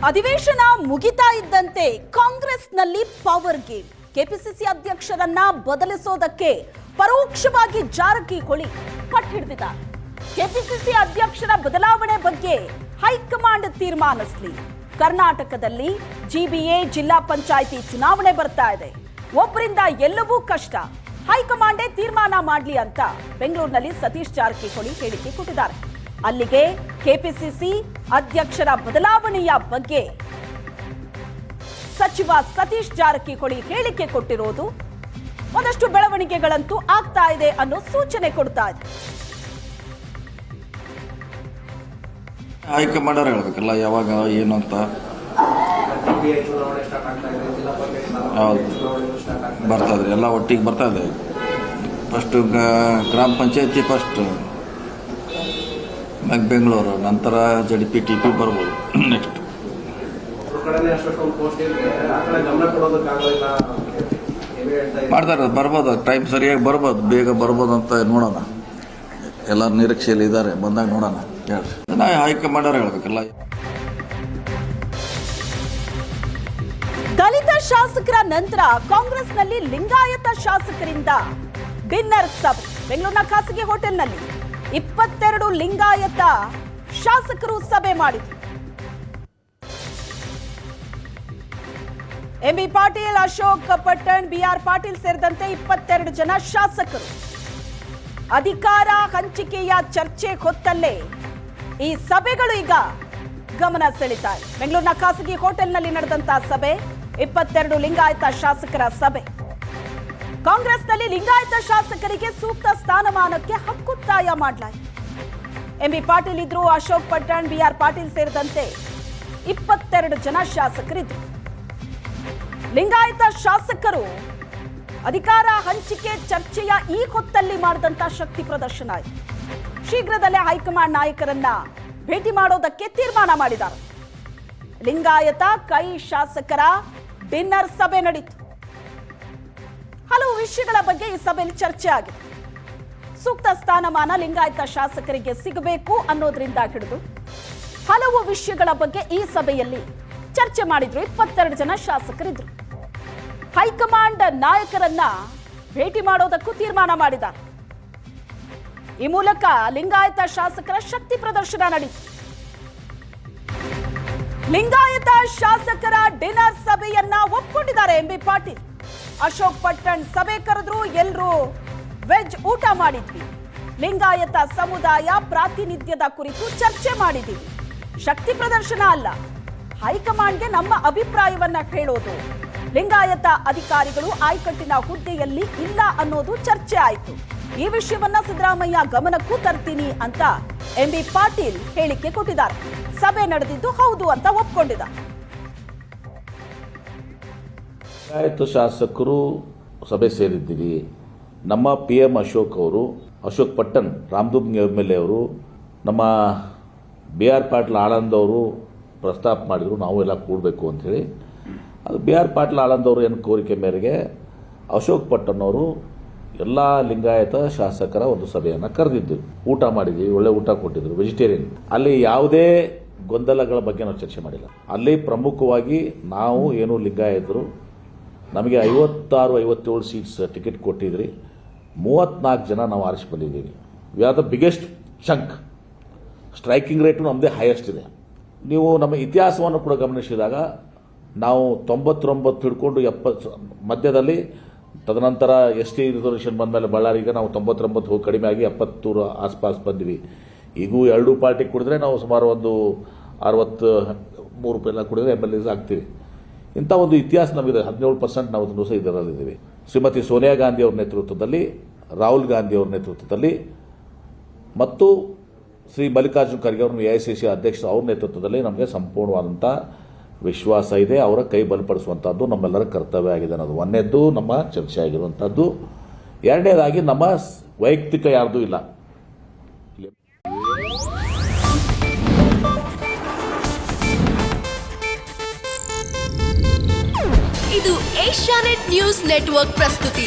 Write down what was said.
ಅಧಿವೇಶನ ಮುಗಿತಾ ಇದ್ದಂತೆ ಕಾಂಗ್ರೆಸ್ನಲ್ಲಿ ಪವರ್ ಗೇಮ್. ಕೆಪಿಸಿಸಿ ಅಧ್ಯಕ್ಷರನ್ನ ಬದಲಿಸೋದಕ್ಕೆ ಪರೋಕ್ಷವಾಗಿ ಜಾರಕಿಹೊಳಿ ಪಟ್ಟು ಹಿಡಿದಿದ್ದಾರೆ. ಕೆಪಿಸಿಸಿ ಅಧ್ಯಕ್ಷರ ಬದಲಾವಣೆ ಬಗ್ಗೆ ಹೈಕಮಾಂಡ್ ತೀರ್ಮಾನಿಸಲಿ. ಕರ್ನಾಟಕದಲ್ಲಿ ಜಿಬಿಎ ಜಿಲ್ಲಾ ಪಂಚಾಯಿತಿ ಚುನಾವಣೆ ಬರ್ತಾ ಇದೆ. ಒಬ್ಬರಿಂದ ಎಲ್ಲವೂ ಕಷ್ಟ, ಹೈಕಮಾಂಡೇ ತೀರ್ಮಾನ ಮಾಡಲಿ ಅಂತ ಬೆಂಗಳೂರಿನಲ್ಲಿ ಸತೀಶ್ ಜಾರಕಿಹೊಳಿ ಹೇಳಿಕೆ ಕೊಟ್ಟಿದ್ದಾರೆ. ಅಲ್ಲಿಗೆ ಕೆಪಿಸಿಸಿ ಅಧ್ಯಕ್ಷರ ಬದಲಾವಣೆಯ ಬಗ್ಗೆ ಸಚಿವ ಸತೀಶ್ ಜಾರಕಿಹೊಳಿ ಹೇಳಿಕೆ ಕೊಟ್ಟಿರೋದು ಒಂದಷ್ಟು ಬೆಳವಣಿಗೆಗಳಂತೂ ಆಗ್ತಾ ಇದೆ ಅನ್ನೋ ಸೂಚನೆ ಕೊಡ್ತಾ ಇದೆ. ಹೈಕಮಾಂಡ್ ಅವ್ರು ಹೇಳ್ಬೇಕಲ್ಲ ಯಾವಾಗ ಏನು ಅಂತ. ಬರ್ತದ್ರಿ, ಎಲ್ಲ ಒಟ್ಟಿಗೆ ಬರ್ತಾ ಇದೆ. ಫಸ್ಟ್ ಗ್ರಾಮ ಪಂಚಾಯತಿ, ಫಸ್ಟ್ ಬೆಂಗಳೂರು, ನಂತರ ಜಡಿಪಿ ಟಿಪಿ ಬರ್ಬೋದು. ನೆಕ್ಸ್ಟ್ ಮಾಡ್ತಾರೆ, ಬರ್ಬೋದು, ಟೈಮ್ ಸರಿಯಾಗಿ ಬರ್ಬೋದು, ಬೇಗ ಬರ್ಬೋದು ಅಂತ ನೋಡೋಣ. ಎಲ್ಲರೂ ನಿರೀಕ್ಷೆಯಲ್ಲಿ ಇದ್ದಾರೆ, ಬಂದಾಗ ನೋಡೋಣ. ಹೇಳ್ರಿ, ಹೈಕಮಾಂಡ್ ಅವ್ರು ಹೇಳ್ಬೇಕಲ್ಲ. ದಲಿತ ಶಾಸಕರ ನಂತರ ಕಾಂಗ್ರೆಸ್ನಲ್ಲಿ ಲಿಂಗಾಯತ ಶಾಸಕರಿಂದ ಡಿನ್ನರ್ ಸಭೆ. ಬೆಂಗಳೂರಿನ ಖಾಸಗಿ ಹೋಟೆಲ್ನಲ್ಲಿ 22 ಲಿಂಗಾಯತ ಶಾಸಕರು ಸಭೆ ಮಾಡಿದರು. ಎಂಬಿ ಪಾಟೀಲ್, ಅಶೋಕ್ ಪಟ್ಟಣ್, ಬಿಆರ್ ಪಾಟೀಲ್ ಸೇರಿದಂತೆ 22 ಜನ ಶಾಸಕರು. ಅಧಿಕಾರ ಹಂಚಿಕೆಯ ಚರ್ಚೆ ಹೊತ್ತಲ್ಲೇ ಈ ಸಭೆಗಳು ಈಗ ಗಮನ ಸೆಳೀತಾ ಇದೆ. ಬೆಂಗಳೂರಿನ ಖಾಸಗಿ ಹೋಟೆಲ್ನಲ್ಲಿ ನಡೆದಂತಹ ಸಭೆ 22 ಲಿಂಗಾಯತ ಶಾಸಕರ ಸಭೆ. ಕಾಂಗ್ರೆಸ್ನಲ್ಲಿ ಲಿಂಗಾಯತ ಶಾಸಕರಿಗೆ ಸೂಕ್ತ ಸ್ಥಾನಮಾನಕ್ಕೆ ಹಕ್ಕೊತ್ತಾಯ ಮಾಡಲಾಯಿತು. ಎಂಬಿ ಪಾಟೀಲ್ ಇದ್ರು, ಅಶೋಕ್ ಪಟ್ಟಣ್, ಬಿಆರ್ ಪಾಟೀಲ್ ಸೇರಿದಂತೆ 22 ಜನ ಶಾಸಕರಿದ್ರು. ಲಿಂಗಾಯತ ಶಾಸಕರು ಅಧಿಕಾರ ಹಂಚಿಕೆ ಚರ್ಚೆಯ ಈ ಹೊತ್ತಲ್ಲಿ ಮಾಡಿದಂತ ಶಕ್ತಿ ಪ್ರದರ್ಶನ ಆಯಿತು. ಶೀಘ್ರದಲ್ಲೇ ಹೈಕಮಾಂಡ್ ನಾಯಕರನ್ನ ಭೇಟಿ ಮಾಡೋದಕ್ಕೆ ತೀರ್ಮಾನ ಮಾಡಿದ್ದಾರೆ. ಲಿಂಗಾಯತ ಕೈ ಶಾಸಕರ ಡಿನ್ನರ್ ಸಭೆ ನಡೆಯಿತು. ಹಲವು ವಿಷಯಗಳ ಬಗ್ಗೆ ಈ ಸಭೆಯಲ್ಲಿ ಚರ್ಚೆ ಆಗಿದೆ. ಸೂಕ್ತ ಸ್ಥಾನಮಾನ ಲಿಂಗಾಯತ ಶಾಸಕರಿಗೆ ಸಿಗಬೇಕು ಅನ್ನೋದ್ರಿಂದ ಹಿಡಿದು ಹಲವು ವಿಷಯಗಳ ಬಗ್ಗೆ ಈ ಸಭೆಯಲ್ಲಿ ಚರ್ಚೆ ಮಾಡಿದ್ರು. 22 ಜನ ಶಾಸಕರಿದ್ರು. ಹೈಕಮಾಂಡ್ ನಾಯಕರನ್ನ ಭೇಟಿ ಮಾಡೋದಕ್ಕೂ ತೀರ್ಮಾನ ಮಾಡಿದ್ದಾರೆ. ಈ ಮೂಲಕ ಲಿಂಗಾಯತ ಶಾಸಕರ ಶಕ್ತಿ ಪ್ರದರ್ಶನ ನಡೆಯಿತು. ಲಿಂಗಾಯತ ಶಾಸಕರ ಡಿನ್ನರ್ ಸಭೆಯನ್ನ ಒಪ್ಪಿಕೊಂಡಿದ್ದಾರೆ ಎಂಬಿ ಪಾಟೀಲ್. ಅಶೋಕ್ ಪಟ್ಟಣ್ ಸಭೆ ಕರೆದ್ರು, ಎಲ್ಲರೂ ವೆಜ್ ಊಟ ಮಾಡಿದ್ವಿ. ಲಿಂಗಾಯತ ಸಮುದಾಯ ಪ್ರಾತಿನಿಧ್ಯದ ಕುರಿತು ಚರ್ಚೆ ಮಾಡಿದ್ದೀವಿ. ಶಕ್ತಿ ಪ್ರದರ್ಶನ ಅಲ್ಲ, ಹೈಕಮಾಂಡ್ಗೆ ನಮ್ಮ ಅಭಿಪ್ರಾಯವನ್ನ ಹೇಳೋದು. ಲಿಂಗಾಯತ ಅಧಿಕಾರಿಗಳು ಆಯ್ಕಟ್ಟಿನ ಹುದ್ದೆಯಲ್ಲಿ ಇಲ್ಲ ಅನ್ನೋದು ಚರ್ಚೆ ಆಯಿತು. ಈ ವಿಷಯವನ್ನ ಸಿದ್ದರಾಮಯ್ಯ ಗಮನಕ್ಕೂ ತರ್ತೀನಿ ಅಂತ ಎಂಬಿ ಪಾಟೀಲ್ ಹೇಳಿಕೆ ಕೊಟ್ಟಿದ್ದಾರೆ. ಸಭೆ ನಡೆದಿದ್ದು ಹೌದು ಅಂತ ಒಪ್ಕೊಂಡಿದ್ದಾರೆ. ಲಿಂಗಾಯತ ಶಾಸಕರು ಸಭೆ ಸೇರಿದ್ದೀವಿ. ನಮ್ಮ PM ಅಶೋಕ್ ಪಟ್ಟಣ್, ರಾಮದುರ್ಗ್ MLA ಅವರು, ನಮ್ಮ BR ಪಾಟೀಲ್ ಆಳಂದ್ ಅವರು ಪ್ರಸ್ತಾಪ ಮಾಡಿದ್ರು, ನಾವು ಎಲ್ಲ ಕೂಡಬೇಕು ಅಂಥೇಳಿ. ಅದು BR ಪಾಟೀಲ್ ಆಳಂದ್ ಅವರು ಏನು ಕೋರಿಕೆ ಮೇರೆಗೆ ಅಶೋಕ್ ಪಟ್ಟಣ್ ಅವರು ಎಲ್ಲ ಲಿಂಗಾಯತ ಶಾಸಕರ ಒಂದು ಸಭೆಯನ್ನು ಕರೆದಿದ್ದು, ಊಟ ಮಾಡಿದ್ವಿ, ಒಳ್ಳೆ ಊಟ ಕೊಟ್ಟಿದ್ರು, ವೆಜಿಟೇರಿಯನ್. ಅಲ್ಲಿ ಯಾವುದೇ ಗೊಂದಲಗಳ ಬಗ್ಗೆ ನಾವು ಚರ್ಚೆ ಮಾಡಿಲ್ಲ. ಅಲ್ಲಿ ಪ್ರಮುಖವಾಗಿ ನಾವು ಏನು ಲಿಂಗಾಯತರು, ನಮಗೆ 56-57 ಸೀಟ್ಸ್ ಟಿಕೆಟ್ ಕೊಟ್ಟಿದ್ರಿ, 34 ಜನ ನಾವು ಆರಿಸಿ ಬಂದಿದ್ದೀವಿ. We are the biggest chunk. Striking rate ನಮ್ಮದೇ ಹೈಯೆಸ್ಟ್ ಇದೆ. ನೀವು ನಮ್ಮ ಇತಿಹಾಸವನ್ನು ಕೂಡ ಗಮನಿಸಿದಾಗ ನಾವು 99 ಹಿಡ್ಕೊಂಡು 70 ಮಧ್ಯದಲ್ಲಿ, ತದನಂತರ ST ರಿಸರ್ವೇಷನ್ ಬಂದ ಮೇಲೆ ಬಳ್ಳಾರಿಗೆ ನಾವು 99 ಹೋಗಿ ಕಡಿಮೆ ಆಗಿ 70 ಆಸ್ಪಾಸ್ ಬಂದ್ವಿ. ಈಗೂ 2 ಪಾರ್ಟಿ ಕುಡಿದ್ರೆ ನಾವು ಸುಮಾರು ಒಂದು 63 ರೂಪಾಯಿ ಕುಡಿದ್ರೆ MLAs ಆಗ್ತೀವಿ. ಇಂಥ ಒಂದು ಇತಿಹಾಸ ನಮಗಿದೆ. 17% ನಾವು ದಿವಸ ಇದರಲ್ಲಿದ್ದೀವಿ. ಶ್ರೀಮತಿ ಸೋನಿಯಾ ಗಾಂಧಿ ಅವರ ನೇತೃತ್ವದಲ್ಲಿ, ರಾಹುಲ್ ಗಾಂಧಿ ಅವರ ನೇತೃತ್ವದಲ್ಲಿ ಮತ್ತು ಶ್ರೀ ಮಲ್ಲಿಕಾರ್ಜುನ್ ಖರ್ಗೆ ಅವರ AICC ಅಧ್ಯಕ್ಷರು ಅವ್ರ ನೇತೃತ್ವದಲ್ಲಿ ನಮಗೆ ಸಂಪೂರ್ಣವಾದಂಥ ವಿಶ್ವಾಸ ಇದೆ. ಅವರ ಕೈ ಬಲಪಡಿಸುವಂಥದ್ದು ನಮ್ಮೆಲ್ಲರ ಕರ್ತವ್ಯ ಆಗಿದೆ ಅನ್ನೋದು ಒಂದನೇದ್ದು ನಮ್ಮ ಚರ್ಚೆ ಆಗಿರುವಂಥದ್ದು. ಎರಡನೇದಾಗಿ ನಮ್ಮ ವೈಯಕ್ತಿಕ ಯಾರ್ದೂ ಇಲ್ಲ. ಇದು ಏಷ್ಯಾನೆಟ್ ನ್ಯೂಸ್ ನೆಟ್ವರ್ಕ್ ಪ್ರಸ್ತುತಿ.